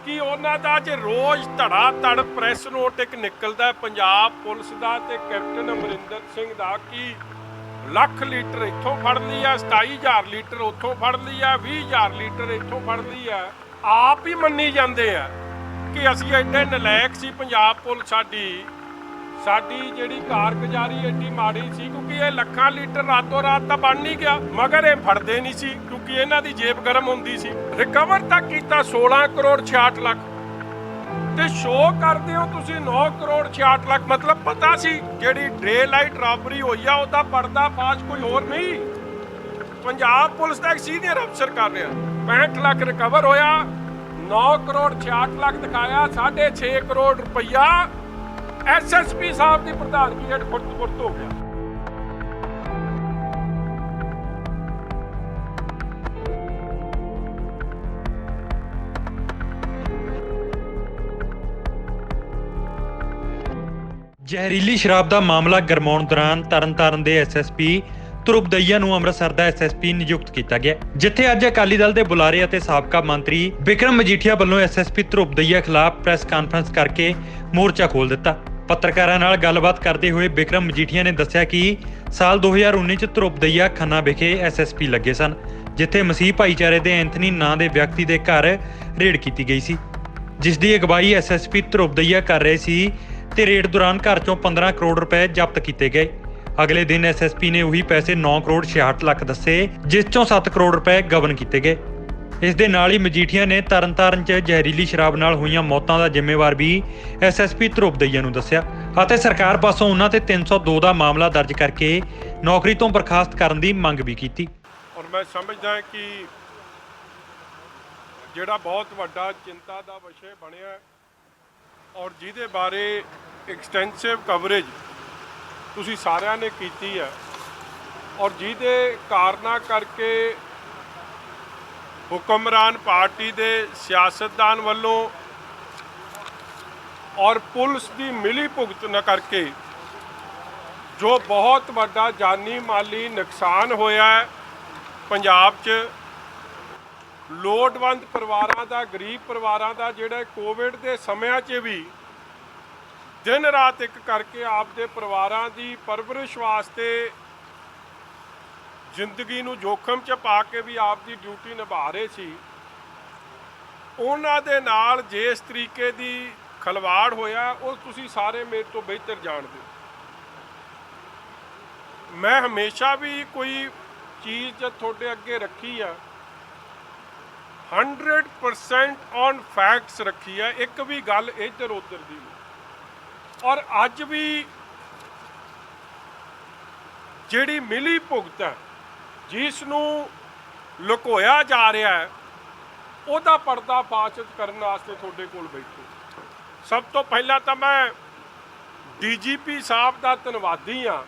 ਕਿ ਉਹਨਾਂ ਦਾ ਜੇ ਰੋਜ਼ ਧੜਾ ਧੜ ਪ੍ਰੈਸ ਨੋਟ ਇੱਕ ਨਿਕਲਦਾ ਪੰਜਾਬ ਪੁਲਿਸ ਦਾ ਤੇ ਕੈਪਟਨ ਅਮਰਿੰਦਰ ਸਿੰਘ ਦਾ ਕਿ ਲੱਖ ਲੀਟਰ ਇੱਥੋਂ ਫੜ ਲਈ ਆ, 27000 ਲੀਟਰ ਉੱਥੋਂ ਫੜ ਲਈ ਆ, 20000 ਲੀਟਰ ਇੱਥੋਂ ਫੜ ਲਈ ਆ, ਆਪ ਹੀ ਮੰਨੀ ਜਾਂਦੇ ਆ ਕਿ ਅਸੀਂ ਐਡੇ ਨਲਾਇਕ ਸੀ। ਪੰਜਾਬ ਪੁਲਿਸ ਸਾਡੀ ਜਿਹੜੀ ਕਾਰਗੁਜ਼ਾਰੀ ਐਡੀ ਮਾੜੀ ਸੀ ਕਿਉਂਕਿ ਇਹ ਲੱਖਾਂ ਲੀਟਰ ਰਾਤੋਂ ਰਾਤ ਤਾਂ ਬਣ ਨਹੀਂ ਗਿਆ, ਮਗਰ ਇਹ ਫੜਦੇ ਨਹੀਂ ਸੀ ਕਿਉਂਕਿ ਇਹਨਾਂ ਦੀ ਜੇਬ ਗਰਮ ਹੁੰਦੀ ਸੀ। ਰਿਕਵਰ ਤੱਕ ਕੀਤਾ 16 ਕਰੋੜ 66 ਲੱਖ ਤੇ ਸ਼ੋਅ ਕਰਦੇ ਹੋ ਤੁਸੀਂ 9 ਕਰੋੜ 66 ਲੱਖ। ਮਤਲਬ ਪਤਾ ਸੀ ਜਿਹੜੀ ਡੇ ਲਾਈਟ ਰਾਬਰੀ ਹੋਈ ਆ ਉਹਦਾ ਪਰਦਾ ਫਾਸ਼ ਕੋਈ ਹੋਰ ਨਹੀਂ, ਪੰਜਾਬ ਪੁਲਿਸ ਦਾ ਇੱਕ ਸੀਨੀਅਰ ਅਫਸਰ ਕਰ ਰਿਹਾ। 65 ਲੱਖ ਰਿਕਵਰ ਹੋਇਆ, 9 ਕਰੋੜ 66 ਲੱਖ ਦਿਖਾਇਆ, 6.5 ਕਰੋੜ ਰੁਪਈਆ ਐਸਐਸਪੀ ਸਾਹਿਬ ਦੀ ਪ੍ਰਧਾਨਗੀ ਹੇਠ ਫੁਰਤ ਹੋ ਗਿਆ। ਜ਼ਹਿਰੀਲੀ ਸ਼ਰਾਬ ਦਾ ਮਾਮਲਾ ਗਰਮਾਉਣ ਦੌਰਾਨ ਤਰਨਤਾਰਨ ਦੇ ਐਸਐਸਪੀ ਧਰੁਵ ਦਈਆ ਨੂੰ ਅੰਮ੍ਰਿਤਸਰ ਦਾ ਐਸਐਸਪੀ ਨਿਯੁਕਤ ਕੀਤਾ ਗਿਆ, ਜਿੱਥੇ ਅੱਜ ਅਕਾਲੀ ਦਲ ਦੇ ਬੁਲਾਰੇ ਅਤੇ ਸਾਬਕਾ ਮੰਤਰੀ ਬਿਕਰਮ ਮਜੀਠੀਆ ਵੱਲੋਂ ਐਸਐਸਪੀ ਧਰੁਵ ਦਈਆ ਖਿਲਾਫ ਪ੍ਰੈਸ ਕਾਨਫਰੰਸ ਕਰਕੇ ਮੋਰਚਾ ਖੋਲ੍ਹ ਦਿੱਤਾ। ਪੱਤਰਕਾਰਾਂ ਨਾਲ ਗੱਲਬਾਤ ਕਰਦੇ ਹੋਏ ਬਿਕਰਮ ਮਜੀਠੀਆ ਨੇ ਦੱਸਿਆ ਕਿ ਸਾਲ 2019 ਚ ਧਰੁਵ ਦਈਆ ਖੰਨਾ ਵਿਖੇ ਐਸਐਸਪੀ ਲੱਗੇ ਸਨ, ਜਿੱਥੇ ਮਸੀਹ ਭਾਈਚਾਰੇ ਦੇ ਐਂਥਨੀ ਨਾਂ ਦੇ ਵਿਅਕਤੀ ਦੇ ਘਰ ਰੇਡ ਕੀਤੀ ਗਈ ਸੀ, ਜਿਸ ਦੀ ਅਗਵਾਈ ਐਸਐਸਪੀ ਧਰੁਵ ਦਈਆ ਕਰ ਰਹੇ ਸੀ ਤੇ ਰੇਡ ਦੌਰਾਨ ਘਰ ਚੋਂ 15 ਕਰੋੜ ਰੁਪਏ ਜ਼ਬਤ ਕੀਤੇ ਗਏ। ਅਗਲੇ ਦਿਨ ਐਸਐਸਪੀ ਨੇ ਉਹੀ ਪੈਸੇ 9 ਕਰੋੜ 66 ਲੱਖ ਦੱਸੇ, ਜਿਸ ਚੋਂ 7 ਕਰੋੜ ਰੁਪਏ ਗਬਨ ਕੀਤੇ ਗਏ। ਇਸ ਦੇ ਨਾਲ ਹੀ ਮਜੀਠੀਆ ਨੇ ਤਰਨਤਾਰਨ 'ਚ ਜ਼ਹਿਰੀਲੀ ਸ਼ਰਾਬ ਨਾਲ ਹੋਈਆਂ ਮੌਤਾਂ ਦਾ ਜ਼ਿੰਮੇਵਾਰ ਵੀ ਐਸਐਸਪੀ ਧਰੁਵ ਦਈਆ ਨੂੰ ਦੱਸਿਆ ਅਤੇ ਸਰਕਾਰ ਪਾਸੋਂ ਉਹਨਾਂ ਤੇ 302 ਦਾ ਮਾਮਲਾ ਦਰਜ ਕਰਕੇ ਨੌਕਰੀ ਤੋਂ ਬਰਖਾਸਤ ਕਰਨ ਦੀ ਮੰਗ ਵੀ ਕੀਤੀ। ਔਰ ਮੈਂ ਸਮਝਦਾ ਕਿ ਜਿਹੜਾ ਬਹੁਤ ਵੱਡਾ ਚਿੰਤਾ ਦਾ ਵਿਸ਼ੇ ਬਣਿਆ ਔਰ ਜਿਹਦੇ ਬਾਰੇ ਐਕਸਟੈਂਸਿਵ ਕਵਰੇਜ ਤੁਸੀਂ ਸਾਰਿਆਂ ਨੇ ਕੀਤੀ ਹੈ ਔਰ ਜਿਹਦੇ ਕਾਰਨਾਂ ਕਰਕੇ ਹੁਕਮਰਾਨ ਪਾਰਟੀ ਦੇ ਸਿਆਸਤਦਾਨ ਵੱਲੋਂ ਔਰ ਪੁਲਿਸ ਦੀ ਮਿਲੀ ਭੁਗਤ ਨਾ ਕਰਕੇ ਜੋ ਬਹੁਤ ਵੱਡਾ ਜਾਨੀ ਮਾਲੀ ਨੁਕਸਾਨ ਹੋਇਆ ਹੈ ਪੰਜਾਬ 'ਚ, ਲੋੜਵੰਦ ਪਰਿਵਾਰਾਂ ਦਾ, ਗਰੀਬ ਪਰਿਵਾਰਾਂ ਦਾ, ਜਿਹੜਾ ਕੋਵਿਡ ਦੇ ਸਮਿਆਂ 'ਚ ਵੀ ਦਿਨ ਰਾਤ ਇੱਕ ਕਰਕੇ ਆਪਦੇ ਪਰਿਵਾਰਾਂ ਦੀ ਪਰਵਰਿਸ਼ ਵਾਸਤੇ ਜ਼ਿੰਦਗੀ ਨੂੰ ਜੋਖਮ 'ਚ ਪਾ ਕੇ ਵੀ ਆਪਦੀ ਡਿਊਟੀ ਨਿਭਾ ਰਹੇ ਸੀ, ਉਹਨਾਂ ਦੇ ਨਾਲ ਜਿਸ ਤਰੀਕੇ ਦੀ ਖਲਵਾੜ ਹੋਇਆ ਉਹ ਤੁਸੀਂ ਸਾਰੇ ਮੇਰੇ ਤੋਂ ਬਿਹਤਰ ਜਾਣਦੇ ਹੋ। ਮੈਂ ਹਮੇਸ਼ਾ ਵੀ ਕੋਈ ਚੀਜ਼ ਜਦ ਤੁਹਾਡੇ ਅੱਗੇ ਰੱਖੀ ਆ 100% ਔਨ ਫੈਕਟਸ ਰੱਖੀ ਹੈ, ਇੱਕ ਵੀ ਗੱਲ ਇੱਧਰ ਉੱਧਰ ਦੀ ਨਹੀਂ। ਔਰ ਅੱਜ ਵੀ ਜਿਹੜੀ ਮਿਲੀ ਭੁਗਤ ਹੈ ਜਿਸ ਨੂੰ ਲੁਕੋਇਆ ਜਾ ਰਿਹਾ ਹੈ ਉਹਦਾ ਪਰਦਾ ਫਾਸ਼ ਕਰਨ ਵਾਸਤੇ ਤੁਹਾਡੇ ਕੋਲ ਬੈਠੇ। ਸਭ ਤੋਂ ਪਹਿਲਾਂ ਤਾਂ ਮੈਂ ਡੀਜੀਪੀ ਸਾਹਿਬ ਦਾ ਧੰਨਵਾਦੀ ਹਾਂ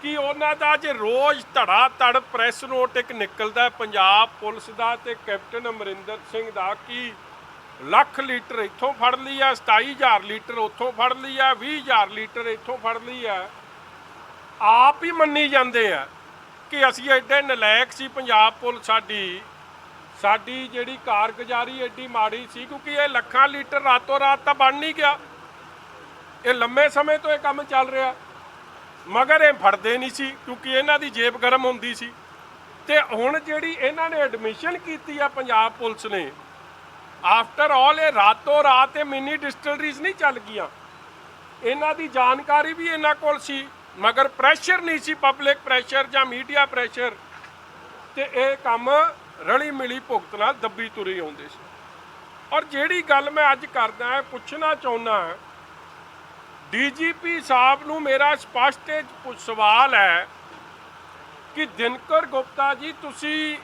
ਕਿ ਉਹਨਾਂ ਦਾ ਜੇ ਰੋਜ਼ ਧੜਾ ਧੜ ਪ੍ਰੈਸ ਨੋਟ ਇੱਕ ਨਿਕਲਦਾ ਪੰਜਾਬ ਪੁਲਿਸ ਦਾ ਤੇ ਕੈਪਟਨ ਅਮਰਿੰਦਰ ਸਿੰਘ ਦਾ ਕਿ ਲੱਖ ਲੀਟਰ ਇੱਥੋਂ ਫੜ ਲਈ ਆ, 27000 ਲੀਟਰ ਉੱਥੋਂ ਫੜ ਲਈ ਆ, 20000 ਲੀਟਰ ਇੱਥੋਂ ਫੜ ਲਈ ਆ, ਆਪ ਹੀ ਮੰਨੀ ਜਾਂਦੇ ਆ ਕਿ ਅਸੀਂ ਐਡੇ ਨਲਾਇਕ ਸੀ। ਪੰਜਾਬ ਪੁਲਿਸ ਸਾਡੀ ਜਿਹੜੀ ਕਾਰਗੁਜ਼ਾਰੀ ਐਡੀ ਮਾੜੀ ਸੀ ਕਿਉਂਕਿ ਇਹ ਲੱਖਾਂ ਲੀਟਰ ਰਾਤੋਂ ਰਾਤ ਤਾਂ ਬਣ ਨਹੀਂ ਗਿਆ, ਇਹ ਲੰਮੇ ਸਮੇਂ ਤੋਂ ਇਹ ਕੰਮ ਚੱਲ ਰਿਹਾ, ਮਗਰ ਇਹ ਫੜਦੇ ਨਹੀਂ ਸੀ ਕਿਉਂਕਿ ਇਹਨਾਂ ਦੀ ਜੇਬ ਗਰਮ ਹੁੰਦੀ ਸੀ। ਤੇ ਹੁਣ ਜਿਹੜੀ ਇਹਨਾਂ ਨੇ ਐਡਮਿਸ਼ਨ ਕੀਤੀ ਆ ਪੰਜਾਬ ਪੁਲਿਸ ਨੇ, ਆਫਟਰ ਆਲ ਇਹ ਰਾਤੋਂ ਰਾਤ ਇਹ ਮਿਨੀ ਡਿਸਟਿਲਰੀਜ਼ ਨਹੀਂ ਚੱਲ ਗਈਆਂ, ਇਹਨਾਂ ਦੀ ਜਾਣਕਾਰੀ ਵੀ ਇਹਨਾਂ ਕੋਲ ਸੀ, ਮਗਰ ਪ੍ਰੈਸ਼ਰ ਨਹੀਂ ਸੀ, ਪਬਲਿਕ ਪ੍ਰੈਸ਼ਰ ਜਾਂ ਮੀਡੀਆ ਪ੍ਰੈਸ਼ਰ, ਤੇ ਇਹ ਕੰਮ ਰਲੀ ਮਿਲੀ ਭੁਗਤ ਨਾਲ ਦੱਬੀ ਤੁਰੀ ਆਉਂਦੇ ਸੀ। ਔਰ ਜਿਹੜੀ ਗੱਲ ਮੈਂ ਅੱਜ ਕਰਦਾ ਹੈ ਪੁੱਛਣਾ ਚਾਹੁੰਦਾ, ਡੀਜੀਪੀ ਸਾਹਿਬ ਨੂੰ ਮੇਰਾ ਸਪਸ਼ਟ ਸਵਾਲ ਹੈ ਕਿ ਦਿਨਕਰ ਗੁਪਤਾ ਜੀ, ਤੁਸੀਂ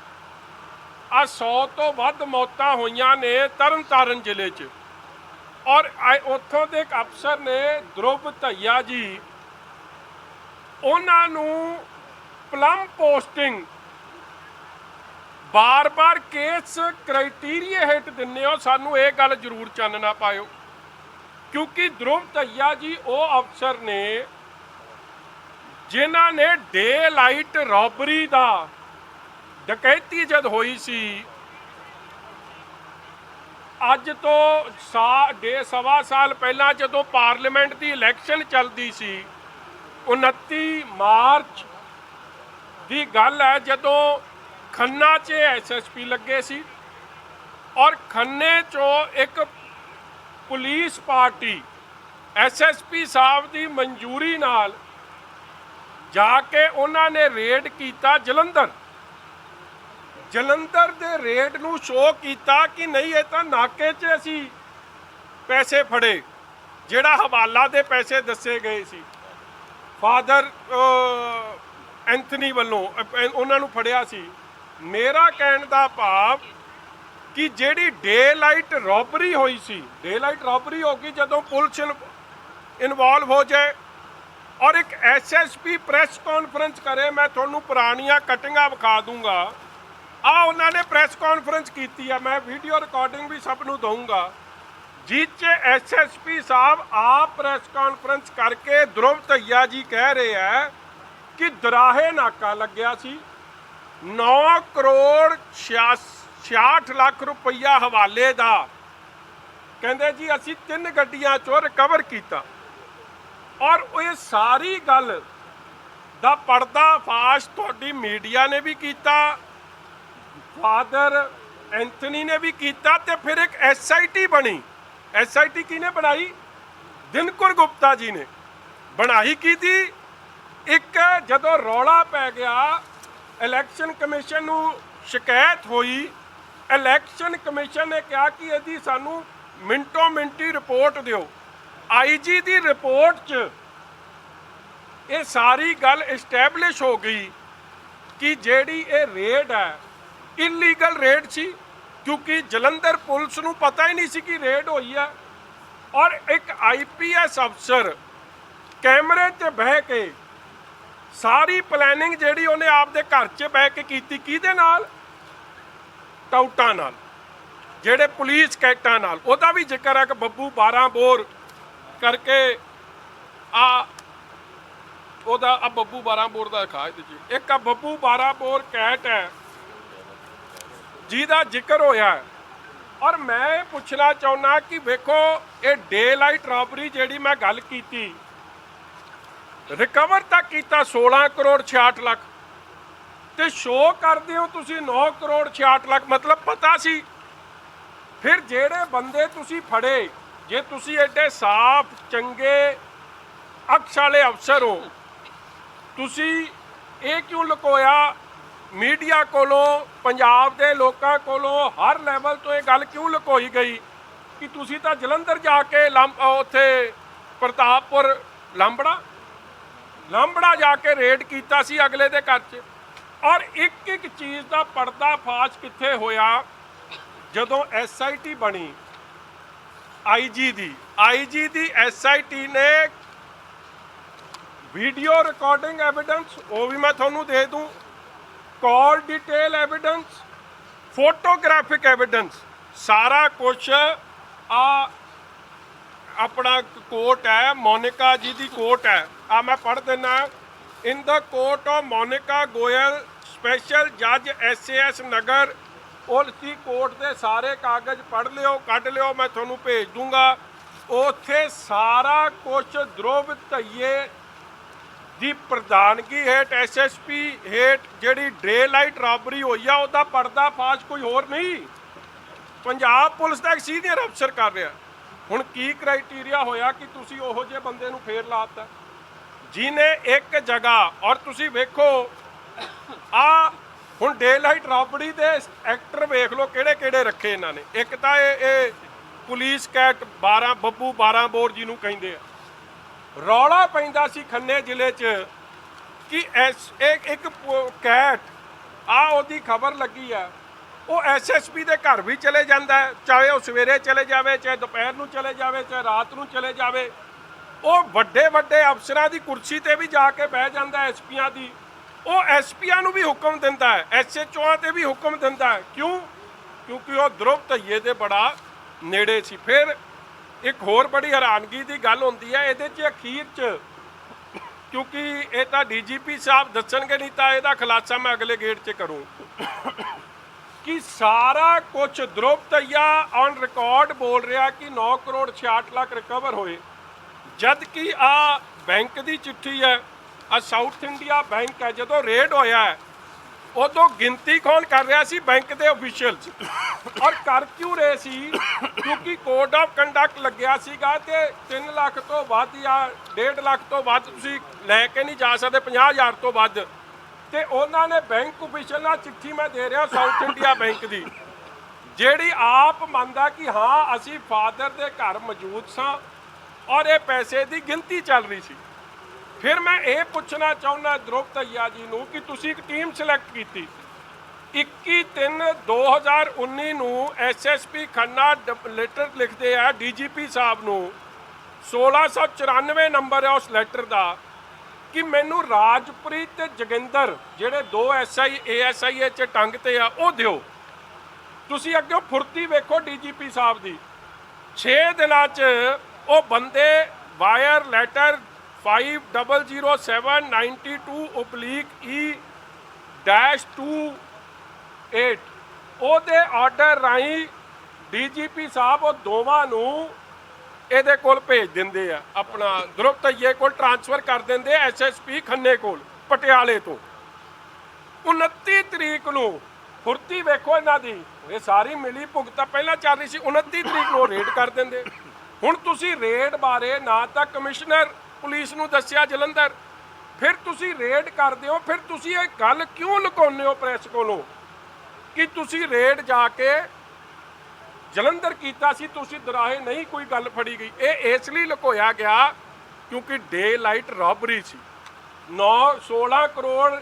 ਆ 100 ਤੋਂ ਵੱਧ ਮੌਤਾਂ ਹੋਈਆਂ ਨੇ ਤਰਨਤਾਰਨ ਜ਼ਿਲ੍ਹੇ 'ਚ, ਔਰ ਉੱਥੋਂ ਦੇ ਇੱਕ ਅਫਸਰ ਨੇ ਧਰੁਵ ਦਈਆ ਜੀ, ਉਹਨਾਂ ਨੂੰ ਪਲਮ ਪੋਸਟਿੰਗ ਬਾਰ-ਬਾਰ ਕੇਸ ਕ੍ਰਾਈਟੀਰੀਆ ਹੇਠ ਦਿੰਦੇ ਹੋ। ਸਾਨੂੰ ਇਹ ਗੱਲ ਜ਼ਰੂਰ ਚਾਨਣਾ ਪਾਇਓ ਕਿਉਂਕਿ ਧਰੁਵ ਦਈਆ ਜੀ ਉਹ ਅਫਸਰ ਨੇ ਜਿਨ੍ਹਾਂ ਨੇ ਡੇ ਲਾਈਟ ਰੋਬਰੀ ਦਾ, ਡਕੈਤੀ ਜਦ ਹੋਈ ਸੀ ਅੱਜ ਤੋਂ ਸਵਾ ਸਾਲ ਪਹਿਲਾਂ ਜਦੋਂ ਪਾਰਲੀਮੈਂਟ ਦੀ ਇਲੈਕਸ਼ਨ ਚੱਲਦੀ ਸੀ 29 ਮਾਰਚ ਦੀ ਗੱਲ ਹੈ, ਜਦੋਂ ਖੰਨਾ 'ਚ ਐਸਐਸਪੀ ਲੱਗੇ ਸੀ ਔਰ ਖੰਨੇ 'ਚੋਂ ਇੱਕ ਪੁਲਿਸ ਪਾਰਟੀ ਐਸਐਸਪੀ ਸਾਹਿਬ ਦੀ ਮਨਜ਼ੂਰੀ ਨਾਲ ਜਾ ਕੇ ਉਹਨਾਂ ਨੇ ਰੇਡ ਕੀਤਾ ਜਲੰਧਰ ਦੇ ਰੇਡ ਨੂੰ ਸ਼ੋਅ ਕੀਤਾ ਕਿ ਨਹੀਂ ਇਹ ਤਾਂ ਨਾਕੇ 'ਚ ਅਸੀਂ ਪੈਸੇ ਫੜੇ, ਜਿਹੜਾ ਹਵਾਲਾ ਦੇ ਪੈਸੇ ਦੱਸੇ ਗਏ ਸੀ ਫਾਦਰ ਐਂਥਨੀ ਵੱਲੋਂ ਉਹਨਾਂ ਨੂੰ ਫੜਿਆ ਸੀ। ਮੇਰਾ ਕਹਿਣ ਦਾ ਭਾਵ ਕਿ ਜਿਹੜੀ ਡੇ ਲਾਈਟ ਰੋਬਰੀ ਹੋਈ ਸੀ, ਡੇ ਲਾਈਟ ਰੋਬਰੀ ਹੋ ਗਈ ਜਦੋਂ ਪੁਲਿਸ ਇਨਵੋਲਵ ਹੋ ਜਾਏ ਔਰ ਇੱਕ ਐਸਐਸਪੀ ਪ੍ਰੈਸ ਕਾਨਫਰੰਸ ਕਰੇ। ਮੈਂ ਤੁਹਾਨੂੰ ਪੁਰਾਣੀਆਂ ਕਟਿੰਗਾਂ ਵਿਖਾ ਦੂੰਗਾ। ਉਹਨਾਂ ਨੇ ਪ੍ਰੈਸ ਕਾਨਫਰੰਸ ਕੀਤੀ ਹੈ, ਮੈਂ ਵੀਡੀਓ ਰਿਕਾਰਡਿੰਗ ਵੀ ਸਭ ਨੂੰ ਦਊਂਗਾ, ਜਿਸ 'ਚ ਐਸਐਸਪੀ ਸਾਹਿਬ ਆਪ ਪ੍ਰੈਸ ਕਾਨਫਰੰਸ ਕਰਕੇ ਧਰੁਵ ਧਈਆ ਜੀ ਕਹਿ ਰਹੇ ਹੈ ਕਿ ਦਰਾਹੇ ਨਾਕਾ ਲੱਗਿਆ ਸੀ, 9 ਕਰੋੜ 66 ਲੱਖ ਰੁਪਈਆ ਹਵਾਲੇ ਦਾ, ਕਹਿੰਦੇ ਜੀ ਅਸੀਂ 3 ਗੱਡੀਆਂ 'ਚੋਂ ਰਿਕਵਰ ਕੀਤਾ। ਔਰ ਇਹ ਸਾਰੀ ਗੱਲ ਦਾ ਪਰਦਾਫਾਸ਼ ਤੁਹਾਡੀ ਮੀਡੀਆ ਨੇ ਵੀ ਕੀਤਾ, ਫਾਦਰ ਐਂਥਨੀ ਨੇ ਵੀ ਕੀਤਾ, ਤੇ ਫਿਰ ਇੱਕ ਐਸਆਈਟੀ ਬਣੀ। ਐਸਆਈਟੀ ਕਿਹਨੇ ਬਣਾਈ? ਦਿਨਕਰ ਗੁਪਤਾ ਜੀ ਨੇ ਬਣਾਈ। ਕੀਤੀ ਇੱਕ ਜਦੋਂ ਰੌਲਾ ਪੈ ਗਿਆ, ਇਲੈਕਸ਼ਨ ਕਮਿਸ਼ਨ ਨੂੰ ਸ਼ਿਕਾਇਤ ਹੋਈ, ਇਲੈਕਸ਼ਨ ਕਮਿਸ਼ਨ ਨੇ ਕਿਹਾ ਕਿ ਇਹਦੀ ਸਾਨੂੰ ਮਿੰਟੋ ਮਿੰਟੀ ਰਿਪੋਰਟ ਦਿਓ। ਆਈਜੀ ਦੀ ਰਿਪੋਰਟ 'ਚ ਇਹ ਸਾਰੀ ਗੱਲ ਐਸਟੈਬਲਿਸ਼ ਹੋ ਗਈ ਕਿ ਜਿਹੜੀ ਇਹ ਰੇਡ ਹੈ ਇਲੀਗਲ ਰੇਡ ਸੀ, ਕਿਉਂਕਿ ਜਲੰਧਰ ਪੁਲਿਸ ਨੂੰ ਪਤਾ ਹੀ ਨਹੀਂ ਸੀ ਕਿ ਰੇਡ ਹੋਈ ਹੈ। ਔਰ ਇੱਕ ਆਈਪੀਐਸ ਅਫਸਰ ਕੈਮਰੇ 'ਤੇ ਬਹਿ ਕੇ ਸਾਰੀ ਪਲੈਨਿੰਗ ਜਿਹੜੀ ਉਹਨੇ ਆਪਦੇ ਘਰ 'ਚ ਬਹਿ ਕੇ ਕੀਤੀ, ਕਿਹਦੇ ਨਾਲ? ਟਾਊਟਾਂ ਨਾਲ, ਜਿਹੜੇ ਪੁਲਿਸ ਕੈਟਾਂ ਨਾਲ। ਉਹਦਾ ਵੀ ਜ਼ਿਕਰ ਹੈ ਕਿ ਬੱਬੂ 12 ਬੋਰ ਕਰਕੇ ਉਹਦਾ ਬੱਬੂ 12 ਬੋਰ ਦਾ ਦਿਖਾ ਦਿੱਤੀ। ਇੱਕ ਬੱਬੂ 12 ਬੋਰ ਕੈਟ ਹੈ ਜਿਹਦਾ ਜ਼ਿਕਰ ਹੋਇਆ ਹੈ। ਔਰ ਮੈਂ ਇਹ ਪੁੱਛਣਾ ਚਾਹੁੰਦਾ ਕਿ ਵੇਖੋ, ਇਹ ਡੇ ਲਾਈਟ ਰੋਬਰੀ ਜਿਹੜੀ ਮੈਂ ਗੱਲ ਕੀਤੀ, ਰਿਕਵਰ ਤਾਂ ਕੀਤਾ 16 ਕਰੋੜ 66 ਲੱਖ, ਤੇ ਸ਼ੋਅ ਕਰਦੇ ਹੋ ਤੁਸੀਂ 9 ਕਰੋੜ 66 ਲੱਖ, ਮਤਲਬ ਪਤਾ ਸੀ। ਫਿਰ ਜਿਹੜੇ ਬੰਦੇ ਤੁਸੀਂ ਫੜੇ, ਜੇ ਤੁਸੀਂ ਐਡੇ ਸਾਫ਼ ਚੰਗੇ ਅਕਸ਼ ਵਾਲੇ ਅਫਸਰ ਹੋ, ਤੁਸੀਂ ਇਹ ਕਿਉਂ ਲੁਕੋਇਆ ਮੀਡੀਆ ਕੋਲੋਂ, ਪੰਜਾਬ ਦੇ ਲੋਕਾਂ ਕੋਲੋਂ, ਹਰ ਲੈਵਲ ਤੋਂ ਇਹ ਗੱਲ ਕਿਉਂ ਲੁਕੋਈ ਗਈ ਕਿ ਤੁਸੀਂ ਤਾਂ ਜਲੰਧਰ ਜਾ ਕੇ ਉੱਥੇ ਪ੍ਰਤਾਪਪੁਰ ਲਾਂਬੜਾ ਜਾ ਕੇ ਰੇਡ ਕੀਤਾ ਸੀ ਅਗਲੇ ਦੇ ਘਰ 'ਚ। ਔਰ ਇੱਕ ਇੱਕ ਚੀਜ਼ ਦਾ ਪਰਦਾਫਾਸ਼ ਕਿੱਥੇ ਹੋਇਆ? ਜਦੋਂ ਐਸਆਈਟੀ ਬਣੀ ਆਈਜੀ ਦੀ ਐਸਆਈਟੀ ਨੇ ਵੀਡੀਓ ਰਿਕਾਰਡਿੰਗ ਐਵੀਡੈਂਸ, ਉਹ ਵੀ ਮੈਂ ਤੁਹਾਨੂੰ ਦੇ ਦੂੰ, call detail evidence, photographic evidence, ਸਾਰਾ ਕੁਛ ਆਪਣਾ ਕੋਰਟ ਹੈ, ਮੋਨਿਕਾ ਜੀ ਦੀ ਕੋਰਟ ਹੈ। ਮੈਂ ਪੜ੍ਹ ਦਿੰਦਾ। In the court of Monika Goyal special ਜੱਜ SAS ਨਗਰ, ਉਸਦੀ ਕੋਰਟ ਦੇ ਸਾਰੇ ਕਾਗਜ਼ ਪੜ੍ਹ ਲਿਓ, ਕੱਢ ਲਿਓ, ਮੈਂ ਤੁਹਾਨੂੰ ਭੇਜ ਦੂੰਗਾ। ਉੱਥੇ ਸਾਰਾ ਕੁਛ ਧਰੁਵ ਧਈਏ ਦੀ ਪ੍ਰਧਾਨਗੀ ਹੇਠ, SSP ਹੇਠ ਜਿਹੜੀ ਡੇ ਲਾਈਟ ਰੋਬਰੀ ਹੋਈ ਆ, ਉਹਦਾ ਪਰਦਾਫਾਸ਼ ਕੋਈ ਹੋਰ ਨਹੀਂ, ਪੰਜਾਬ ਪੁਲਿਸ ਦਾ ਇੱਕ ਸੀਨੀਅਰ ਅਫਸਰ ਕਰ ਰਿਹਾ। ਹੁਣ ਕੀ ਕ੍ਰਾਈਟੀਰੀਆ ਹੋਇਆ ਕਿ ਤੁਸੀਂ ਉਹੋ ਜਿਹੇ ਬੰਦੇ ਨੂੰ ਫੇਰ ਲਾਤਾ ਜਿਹਨੇ ਇੱਕ ਜਗ੍ਹਾ? ਔਰ ਤੁਸੀਂ ਵੇਖੋ ਹੁਣ ਡੇ ਲਾਈਟ ਰੋਬਰੀ ਦੇ ਐਕਟਰ ਵੇਖ ਲਓ ਕਿਹੜੇ ਕਿਹੜੇ ਰੱਖੇ ਇਹਨਾਂ ਨੇ। ਇੱਕ ਤਾਂ ਇਹ ਪੁਲਿਸ ਕੈਟ ਬੱਬੂ 12 ਬੋਰ ਜੀ ਨੂੰ ਕਹਿੰਦੇ ਆ। ਰੌਲਾ ਪੈਂਦਾ ਸੀ ਖੰਨੇ ਜ਼ਿਲ੍ਹੇ 'ਚ ਕਿ ਇੱਕ ਕੈਟ ਉਹਦੀ ਖਬਰ ਲੱਗੀ ਆ, ਉਹ SSP ਦੇ ਘਰ ਵੀ ਚਲੇ ਜਾਂਦਾ ਹੈ, ਚਾਹੇ ਉਹ ਸਵੇਰੇ ਚਲੇ ਜਾਵੇ, ਚਾਹੇ ਦੁਪਹਿਰ ਨੂੰ ਚਲੇ ਜਾਵੇ, ਚਾਹੇ ਰਾਤ ਨੂੰ ਚਲੇ ਜਾਵੇ। ਉਹ ਵੱਡੇ ਵੱਡੇ ਅਫਸਰਾਂ ਦੀ ਕੁਰਸੀ 'ਤੇ ਵੀ ਜਾ ਕੇ ਬਹਿ ਜਾਂਦਾ, ਐਸਪੀਆਂ ਦੀ। ਉਹ ਐਸਪੀਆਂ ਨੂੰ ਵੀ ਹੁਕਮ ਦਿੰਦਾ ਹੈ, SHOਆਂ 'ਤੇ ਵੀ ਹੁਕਮ ਦਿੰਦਾ ਹੈ। ਕਿਉਂ? ਕਿਉਂਕਿ ਉਹ ਧਰੁਵ ਧਈਏ ਦੇ ਬੜਾ ਨੇੜੇ ਸੀ। ਫਿਰ ਇੱਕ ਹੋਰ ਬੜੀ ਹੈਰਾਨਗੀ ਦੀ ਗੱਲ ਹੁੰਦੀ ਹੈ ਇਹਦੇ 'ਚ ਅਖੀਰ 'ਚ, ਕਿਉਂਕਿ ਇਹ ਤਾਂ DGP ਸਾਹਿਬ ਦੱਸਣਗੇ, ਨਹੀਂ ਤਾਂ ਇਹਦਾ ਖੁਲਾਸਾ ਮੈਂ ਅਗਲੇ ਗੇੜ 'ਚ ਕਰੂੰ ਕਿ ਸਾਰਾ ਕੁਝ ਦ੍ਰੋਪਦਈਆ ਔਨ ਰਿਕਾਰਡ ਬੋਲ ਰਿਹਾ ਕਿ 9 ਕਰੋੜ 66 ਲੱਖ ਰਿਕਵਰ ਹੋਏ, ਜਦ ਕਿ ਆ ਬੈਂਕ ਦੀ ਚਿੱਠੀ ਹੈ, ਆ ਸਾਊਥ ਇੰਡੀਆ ਬੈਂਕ ਹੈ। ਜਦੋਂ ਰੇਡ ਹੋਇਆ ਹੈ ਉਦੋਂ ਗਿਣਤੀ ਕੌਣ ਕਰ ਰਿਹਾ ਸੀ? ਬੈਂਕ ਦੇ ਅਫੀਸ਼ੀਅਲਸ। ਔਰ ਕਰ ਕਿਉਂ ਰਹੇ ਸੀ? ਕਿਉਂਕਿ ਕੋਡ ਆਫ ਕੰਡਕਟ ਲੱਗਿਆ ਸੀਗਾ ਤੇ 3 ਲੱਖ ਤੋਂ ਵੱਧ ਜਾਂ 1.5 ਲੱਖ ਤੋਂ ਵੱਧ ਤੁਸੀਂ ਲੈ ਕੇ ਨਹੀਂ ਜਾ ਸਕਦੇ, 50,000 ਤੋਂ ਵੱਧ। ਤੇ ਉਹਨਾਂ ਨੇ ਬੈਂਕ ਅਫੀਸ਼ੀਅਲ ਨਾਲ ਚਿੱਠੀ ਮੈਂ ਦੇ ਰਿਹਾ ਸਾਊਥ ਇੰਡੀਆ ਬੈਂਕ ਦੀ, ਜਿਹੜੀ ਆਪ ਮੰਨਦਾ ਕਿ ਹਾਂ ਅਸੀਂ ਫਾਦਰ ਦੇ ਘਰ ਮੌਜੂਦ ਸਾਂ ਔਰ ਇਹ ਪੈਸੇ ਦੀ ਗਿਣਤੀ ਚੱਲ ਰਹੀ ਸੀ। ਫਿਰ ਮੈਂ ਇਹ ਪੁੱਛਣਾ ਚਾਹੁੰਦਾ ਦ੍ਰੋਪਦਈਆ ਜੀ ਨੂੰ ਕਿ ਤੁਸੀਂ ਇੱਕ ਟੀਮ ਸਿਲੈਕਟ ਕੀਤੀ, 21/3/2019 ਨੂੰ ਐਸਐਸਪੀ ਖੰਨਾ ਲੈਟਰ ਲਿਖਦੇ ਆ ਡੀਜੀਪੀ ਸਾਹਿਬ ਨੂੰ, 1694 ਨੰਬਰ ਹੈ ਉਸ ਲੈਟਰ ਦਾ, ਕਿ ਮੈਨੂੰ ਰਾਜਪ੍ਰੀਤ ਤੇ ਜੋਗਿੰਦਰ ਜਿਹੜੇ 2 ਐਸਆਈ ਏਐਸਆਈ ਚ ਟੰਗ ਤੇ ਆ ਉਹ ਦਿਓ। ਤੁਸੀਂ ਅੱਗੇ ਫੁਰਤੀ ਵੇਖੋ ਡੀਜੀਪੀ ਸਾਹਿਬ ਦੀ, 6 ਦਿਨਾਂ 'ਚ ਉਹ ਬੰਦੇ ਵਾਇਰ ਲੈਟਰ 5000/E-28 ਉਹਦੇ ਆਰਡਰ ਰਾਹੀਂ ਡੀਜੀਪੀ ਸਾਹਿਬ ਉਹ ਦੋਵਾਂ ਨੂੰ ਇਹਦੇ ਕੋਲ ਭੇਜ ਦਿੰਦੇ ਆ, ਆਪਣਾ ਦ੍ਰੋਪਦਈਏ ਕੋਲ ਟ੍ਰਾਂਸਫਰ ਕਰ ਦਿੰਦੇ ਐਸਐਸਪੀ ਖੰਨੇ ਕੋਲ ਪਟਿਆਲੇ ਤੋਂ। 29 ਤਰੀਕ ਨੂੰ ਫੁਰਤੀ ਵੇਖੋ ਇਹਨਾਂ ਦੀ, ਇਹ ਸਾਰੀ ਮਿਲੀ ਭੁਗਤਾ ਪਹਿਲਾਂ ਚੱਲ ਰਹੀ ਸੀ, 29 ਤਰੀਕ ਨੂੰ ਰੇਡ ਕਰ ਦਿੰਦੇ। ਹੁਣ ਤੁਸੀਂ ਰੇਡ ਬਾਰੇ ਨਾ ਤਾਂ ਕਮਿਸ਼ਨਰ ਪੁਲਿਸ ਨੂੰ ਦੱਸਿਆ ਜਲੰਧਰ, ਫਿਰ ਤੁਸੀਂ ਰੇਡ ਕਰਦੇ ਹੋ, ਫਿਰ ਤੁਸੀਂ ਇਹ ਗੱਲ ਕਿਉਂ ਲੁਕਾਉਂਦੇ ਹੋ ਪ੍ਰੈਸ ਕੋਲੋਂ ਕਿ ਤੁਸੀਂ ਰੇਡ ਜਾ ਕੇ ਜਲੰਧਰ ਕੀਤਾ ਸੀ, ਤੁਸੀਂ ਦਰਾਹੇ ਨਹੀਂ ਕੋਈ ਗੱਲ ਫੜੀ ਗਈ। ਇਹ ਇਸ ਲਈ ਲੁਕੋਇਆ ਗਿਆ ਕਿਉਂਕਿ ਡੇ ਲਾਈਟ ਰੌਬਰੀ ਸੀ। 16 ਕਰੋੜ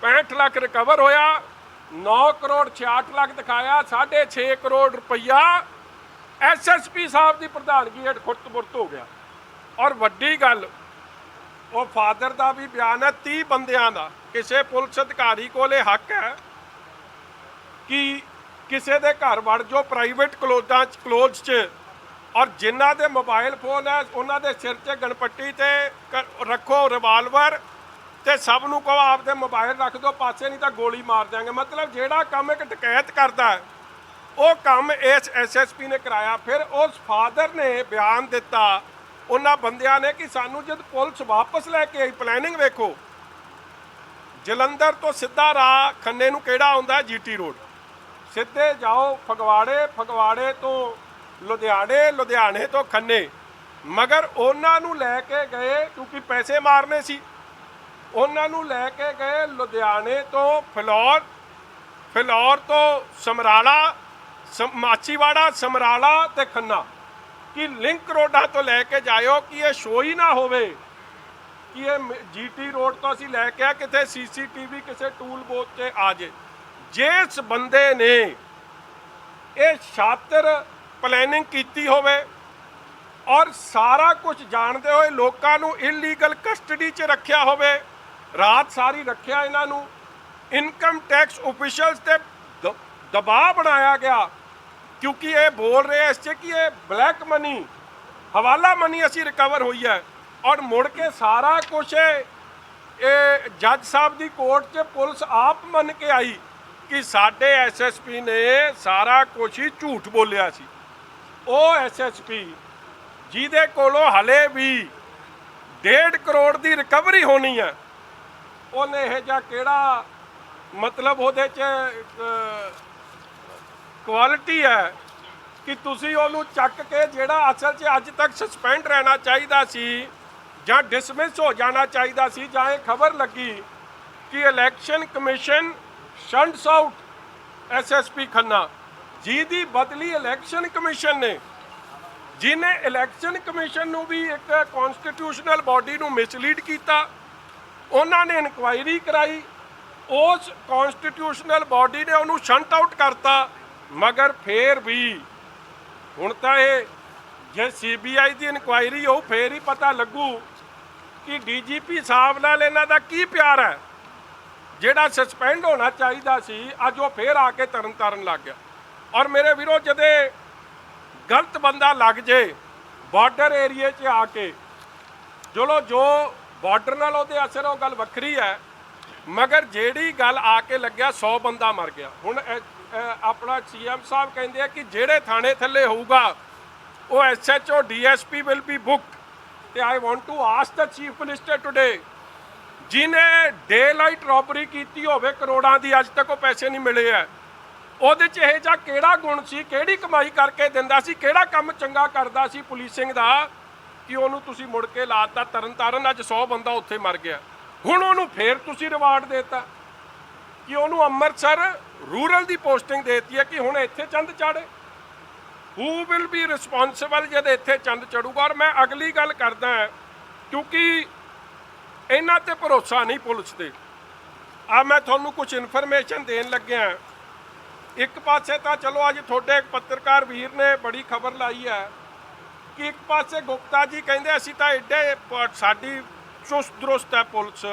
65 ਲੱਖ ਰਿਕਵਰ ਹੋਇਆ, 9 ਕਰੋੜ 66 ਲੱਖ ਦਿਖਾਇਆ, 6.5 ਕਰੋੜ ਰੁਪਈਆ ਐਸਐਸਪੀ ਸਾਹਿਬ ਦੀ ਪ੍ਰਧਾਨਗੀ ਹੇਠ ਖੁਰਤ-ਬੁਰਤ ਹੋ ਗਿਆ। ਔਰ ਵੱਡੀ ਗੱਲ, ਉਹ ਫਾਦਰ ਦਾ ਵੀ ਬਿਆਨ ਹੈ, 30 ਬੰਦਿਆਂ ਦਾ ਕਿਸੇ ਪੁਲਿਸ ਅਧਿਕਾਰੀ ਕੋਲ ਇਹ ਹੱਕ ਹੈ ਕਿ ਕਿਸੇ ਦੇ ਘਰ ਵੜ ਜਾਓ ਪ੍ਰਾਈਵੇਟ ਕਲੋਜ਼ 'ਚ, ਔਰ ਜਿਨ੍ਹਾਂ ਦੇ ਮੋਬਾਈਲ ਫੋਨ ਹੈ ਉਹਨਾਂ ਦੇ ਸਿਰ 'ਤੇ ਗਣਪੱਟੀ ਤੇ ਰੱਖੋ ਰਿਵਾਲਵਰ ਤੇ ਸਭ ਨੂੰ ਕਹੋ ਆਪਦੇ ਮੋਬਾਈਲ ਰੱਖ ਦਿਓ ਪਾਸੇ, ਨਹੀਂ ਤਾਂ ਗੋਲੀ ਮਾਰ ਦਿਆਂਗੇ। ਮਤਲਬ ਜਿਹੜਾ ਕੰਮ ਇੱਕ ਡਕੈਤ ਕਰਦਾ ਹੈ ਉਹ ਕੰਮ ਇਸ ਐਸਐਸਪੀ ਨੇ ਕਰਾਇਆ। ਫਿਰ ਉਸ ਫਾਦਰ ਨੇ ਬਿਆਨ ਦਿੱਤਾ ਉਹਨਾਂ ਬੰਦਿਆਂ ਨੇ ਕਿ ਸਾਨੂੰ ਜਦ ਪੁਲਿਸ ਵਾਪਸ ਲੈ ਕੇ ਆਈ, ਪਲੈਨਿੰਗ ਵੇਖੋ, ਜਲੰਧਰ ਤੋਂ ਸਿੱਧਾ ਰਾਹ ਖੰਨੇ ਨੂੰ ਕਿਹੜਾ ਆਉਂਦਾ? ਜੀਟੀ ਰੋਡ, ਸਿੱਧੇ ਜਾਓ ਫਗਵਾੜੇ, ਫਗਵਾੜੇ ਤੋਂ ਲੁਧਿਆਣੇ, ਲੁਧਿਆਣੇ ਤੋਂ ਖੰਨੇ। ਮਗਰ ਉਹਨਾਂ ਨੂੰ ਲੈ ਕੇ ਗਏ ਕਿਉਂਕਿ ਪੈਸੇ ਮਾਰਨੇ ਸੀ, ਉਹਨਾਂ ਨੂੰ ਲੈ ਕੇ ਗਏ ਲੁਧਿਆਣੇ ਤੋਂ ਫਿਲੌਰ, ਫਿਲੌਰ ਤੋਂ ਸਮਰਾਲਾ, ਮਾਚੀਵਾੜਾ, ਸਮਰਾਲਾ ਤੇ ਖੰਨਾ, ਕਿ ਲਿੰਕ ਰੋਡਾਂ ਤੋਂ ਲੈ ਕੇ ਜਾਇਓ ਕਿ ਇਹ ਸ਼ੋਅ ਹੀ ਨਾ ਹੋਵੇ ਕਿ ਇਹ ਜੀਟੀ ਰੋਡ ਤੋਂ ਅਸੀਂ ਲੈ ਕੇ ਆ ਕਿਤੇ ਸੀਸੀਟੀਵੀ ਕਿਸੇ ਟੂਲ ਬੋਥ 'ਤੇ ਆ ਜੇ। ਜਿਸ ਬੰਦੇ ਨੇ ਇਹ ਸ਼ਾਤਰ ਪਲੈਨਿੰਗ ਕੀਤੀ ਹੋਵੇ ਔਰ ਸਾਰਾ ਕੁਝ ਜਾਣਦੇ ਹੋਏ ਲੋਕਾਂ ਨੂੰ ਇਲੀਗਲ ਕਸਟਡੀ 'ਚ ਰੱਖਿਆ ਹੋਵੇ, ਰਾਤ ਸਾਰੀ ਰੱਖਿਆ ਇਹਨਾਂ ਨੂੰ, ਇਨਕਮ ਟੈਕਸ ਆਫੀਸ਼ੀਅਲਸ ਤੇ ਦਬਾਅ ਬਣਾਇਆ ਗਿਆ ਕਿਉਂਕਿ ਇਹ ਬੋਲ ਰਹੇ ਇਸ 'ਚ ਕਿ ਇਹ ਬਲੈਕ ਮਨੀ, ਹਵਾਲਾ ਮਨੀ ਅਸੀਂ ਰਿਕਵਰ ਹੋਈ ਹੈ। ਔਰ ਮੁੜ ਕੇ ਸਾਰਾ ਕੁਝ ਇਹ ਜੱਜ ਸਾਹਿਬ ਦੀ ਕੋਰਟ 'ਚ ਪੁਲਿਸ ਆਪ ਮੰਨ ਕੇ ਆਈ ਕਿ ਸਾਡੇ ਐਸਐਸਪੀ ਨੇ ਸਾਰਾ ਕੁਝ ਹੀ ਝੂਠ ਬੋਲਿਆ ਸੀ। ਉਹ ਐਸਐਸਪੀ ਜਿਹਦੇ ਕੋਲੋਂ ਹਲੇ ਵੀ 1.5 ਕਰੋੜ ਦੀ ਰਿਕਵਰੀ ਹੋਣੀ ਹੈ, ਉਹਨੇ ਇਹ ਜਿਹਾ ਕਿਹੜਾ ਮਤਲਬ ਉਹਦੇ 'ਚ ਕੁਆਲਿਟੀ ਹੈ ਕਿ ਤੁਸੀਂ ਉਹਨੂੰ ਚੱਕ ਕੇ, ਜਿਹੜਾ ਅਸਲ 'ਚ ਅੱਜ ਤੱਕ ਸਸਪੈਂਡ ਰਹਿਣਾ ਚਾਹੀਦਾ ਸੀ ਜਾਂ ਡਿਸਮਿਸ ਹੋ ਜਾਣਾ ਚਾਹੀਦਾ ਸੀ, ਜਾਂ ਇਹ ਖਬਰ ਲੱਗੀ ਕਿ election commission shunts out SSP Khanna, ਜਿਹਦੀ ਬਦਲੀ ਇਲੈਕਸ਼ਨ ਕਮਿਸ਼ਨ ਨੇ, ਜਿਹਨੇ ਇਲੈਕਸ਼ਨ ਕਮਿਸ਼ਨ ਨੂੰ ਵੀ ਇੱਕ ਕਨਸਟੀਟਿਊਸ਼ਨਲ ਬਾਡੀ ਨੂੰ ਮਿਸਲੀਡ ਕੀਤਾ। ਉਹਨਾਂ ਨੇ ਇਨਕੁਆਇਰੀ ਕਰਾਈ, ਉਸ ਕਨਸਟੀਟਿਊਸ਼ਨਲ ਬਾਡੀ ਨੇ ਉਹਨੂੰ ਸ਼ੰਟ ਆਊਟ ਕਰਤਾ। ਮਗਰ ਫੇਰ ਵੀ ਹੁਣ ਤਾਂ ਇਹ ਜੇ ਸੀਬੀਆਈ ਦੀ ਇਨਕੁਆਇਰੀ ਹੋਊ ਫੇਰ ਹੀ ਪਤਾ ਲੱਗੂ ਕਿ ਡੀਜੀਪੀ ਸਾਹਿਬ ਨਾਲ ਇਹਨਾਂ ਦਾ ਕੀ ਪਿਆਰ ਹੈ। ਜਿਹੜਾ ਸਸਪੈਂਡ ਹੋਣਾ ਚਾਹੀਦਾ ਸੀ ਅੱਜ ਉਹ ਫੇਰ ਆ ਕੇ ਤਰਨ ਲੱਗ ਗਿਆ। ਔਰ ਮੇਰੇ ਵੀਰੋ, ਜਦੇ ਗਲਤ ਬੰਦਾ ਲੱਗ ਜੇ ਬਾਰਡਰ ਏਰੀਏ 'ਚ ਆ ਕੇ, ਚਲੋ ਜੋ ਬਾਰਡਰ ਨਾਲ ਉਹਦੇ ਅਸਰ ਉਹ ਗੱਲ ਵੱਖਰੀ ਹੈ, ਮਗਰ ਜਿਹੜੀ ਗੱਲ ਆ ਕੇ ਲੱਗਿਆ 100 ਬੰਦਾ ਮਰ ਗਿਆ। ਹੁਣ ਆਪਣਾ ਸੀਐਮ ਸਾਹਿਬ ਕਹਿੰਦੇ ਆ ਕਿ ਜਿਹੜੇ ਥਾਣੇ ਥੱਲੇ ਹੋਊਗਾ ਉਹ SHO DSP will be book. ਤੇ I want to ask the chief minister today, ਜਿਹਨੇ ਡੇ ਲਾਈਟ ਰੋਬਰੀ ਕੀਤੀ ਹੋਵੇ ਕਰੋੜਾਂ ਦੀ, ਅੱਜ ਤੱਕ ਉਹ ਪੈਸੇ ਨਹੀਂ ਮਿਲੇ ਆ, ਉਹਦੇ 'ਚ ਇਹ ਜਿਹਾ ਕਿਹੜਾ ਗੁਣ ਸੀ, ਕਿਹੜੀ ਕਮਾਈ ਕਰਕੇ ਦਿੰਦਾ ਸੀ, ਕਿਹੜਾ ਕੰਮ ਚੰਗਾ ਕਰਦਾ ਸੀ ਪੁਲਿਸਿੰਗ ਦਾ ਕਿ ਉਹਨੂੰ ਤੁਸੀਂ ਮੁੜ ਕੇ ਲਾਤਾ ਤਰਨਤਾਰਨ। ਅੱਜ 100 ਬੰਦਾ ਉੱਥੇ ਮਰ ਗਿਆ, ਹੁਣ ਉਹਨੂੰ ਫੇਰ ਤੁਸੀਂ ਰਿਵਾਰਡ ਦੇਤਾ ਕਿ ਉਹਨੂੰ ਅੰਮ੍ਰਿਤਸਰ ਰੂਰਲ ਦੀ ਪੋਸਟਿੰਗ ਦੇਤੀ ਹੈ ਕਿ ਹੁਣ ਇੱਥੇ ਚੰਦ ਚਾੜੇ। ਹੂ ਵਿਲ ਬੀ ਰਿਸਪੌਂਸਿਬਲ ਜਦ ਇੱਥੇ ਚੰਦ ਚੜੂਗਾ। ਔਰ ਮੈਂ ਅਗਲੀ ਗੱਲ ਕਰਦਾ ਕਿਉਂਕਿ ਇਹਨਾਂ ਤੇ ਭਰੋਸਾ ਨਹੀਂ ਪੁਲਿਸ ਤੇ। ਆ ਮੈਂ ਤੁਹਾਨੂੰ ਕੁਝ ਇਨਫੋਰਮੇਸ਼ਨ ਦੇਣ ਲੱਗਿਆ। ਇੱਕ ਪਾਸੇ ਤਾਂ ਚਲੋ ਅੱਜ ਤੁਹਾਡੇ ਪੱਤਰਕਾਰ ਵੀਰ ਨੇ ਬੜੀ ਖਬਰ ਲਾਈ ਹੈ ਕਿ ਇੱਕ ਪਾਸੇ ਗੁਪਤਾ ਜੀ ਕਹਿੰਦੇ ਅਸੀਂ ਤਾਂ ਐਡੇ ਸਾਡੀ ਚੁਸਤ ਦਰੁਸਤ ਹੈ ਪੁਲਿਸ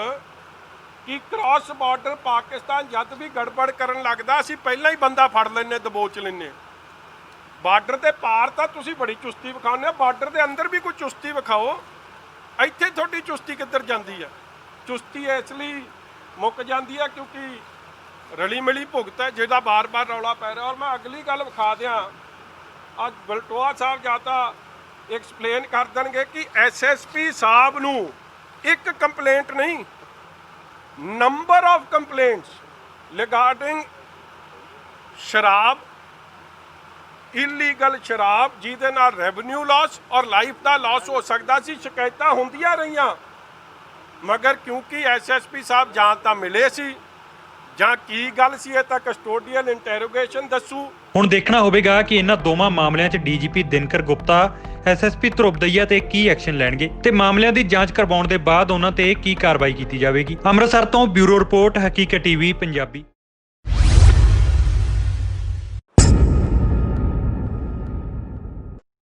ਕਿ ਕ੍ਰਾਸ ਬਾਰਡਰ ਪਾਕਿਸਤਾਨ ਜਦ ਵੀ ਗੜਬੜ ਕਰਨ ਲੱਗਦਾ ਅਸੀਂ ਪਹਿਲਾਂ ਹੀ ਬੰਦਾ ਫੜ ਲੈਂਦੇ, ਦਬੋਚ ਲੈਂਦੇ। ਬਾਰਡਰ ਦੇ ਪਾਰ ਤਾਂ ਤੁਸੀਂ ਬੜੀ ਚੁਸਤੀ ਵਿਖਾਉਂਦੇ ਹੋ, ਬਾਰਡਰ ਦੇ ਅੰਦਰ ਵੀ ਕੋਈ ਚੁਸਤੀ ਵਿਖਾਓ। ਇੱਥੇ ਤੁਹਾਡੀ ਚੁਸਤੀ ਕਿੱਧਰ ਜਾਂਦੀ ਹੈ? ਚੁਸਤੀ ਇਸ ਲਈ ਮੁੱਕ ਜਾਂਦੀ ਹੈ ਕਿਉਂਕਿ ਰਲੀ ਮਿਲੀ ਭੁਗਤ ਹੈ ਜਿਹਦਾ ਬਾਰ-ਬਾਰ ਰੌਲਾ ਪੈ ਰਿਹਾ। ਔਰ ਮੈਂ ਅਗਲੀ ਗੱਲ ਵਿਖਾ ਦਿਆਂ, ਅੱਜ ਬਲਟੋਆ ਸਾਹਿਬ ਜਾਂ ਤਾਂ ਐਕਸਪਲੇਨ ਕਰ ਦੇਣਗੇ ਕਿ ਐਸਐਸਪੀ ਸਾਹਿਬ ਨੂੰ ਇੱਕ ਕੰਪਲੇਂਟ ਨਹੀਂ, ਨੰਬਰ ਆਫ ਕੰਪਲੇਂਟਸ ਰਿਗਾਰਡਿੰਗ ਸ਼ਰਾਬ, ਇਲੀਗਲ ਸ਼ਰਾਬ ਜਿਹਦੇ ਨਾਲ ਰੈਵਨਿਊ ਲਾਸ ਔਰ ਲਾਈਫ ਦਾ ਲਾਸ ਹੋ ਸਕਦਾ ਸੀ, ਸ਼ਿਕਾਇਤਾਂ ਹੁੰਦੀਆਂ ਰਹੀਆਂ। ਮਗਰ ਕਿਉਂਕਿ ਐਸਐਸਪੀ ਸਾਹਿਬ ਜਾਂ ਤਾਂ ਮਿਲੇ ਸੀ ਜਾਂ ਕੀ ਗੱਲ ਸੀ, ਇਹ ਤਾਂ ਕਸਟੋਡੀਅਲ ਇੰਟਰੋਗੇਸ਼ਨ ਦੱਸੂ। ਹੁਣ ਦੇਖਣਾ ਹੋਵੇਗਾ ਕਿ ਇਹਨਾਂ ਦੋਵਾਂ ਮਾਮਲਿਆਂ 'ਚ ਡੀਜੀਪੀ ਦਿਨਕਰ ਗੁਪਤਾ ਐਸਐਸਪੀ ਧਰੁਵ ਦਈਆ ਤੇ ਕੀ ਐਕਸ਼ਨ ਲੈਣਗੇ ਤੇ ਮਾਮਲਿਆਂ ਦੀ ਜਾਂਚ ਕਰਵਾਉਣ ਦੇ ਬਾਅਦ ਉਹਨਾਂ ਤੇ ਕੀ ਕਾਰਵਾਈ ਕੀਤੀ ਜਾਵੇਗੀ। ਅੰਮ੍ਰਿਤਸਰ ਤੋਂ ਬਿਊਰੋ ਰਿਪੋਰਟ, ਹਕੀਕਤ ਟੀਵੀ ਪੰਜਾਬੀ।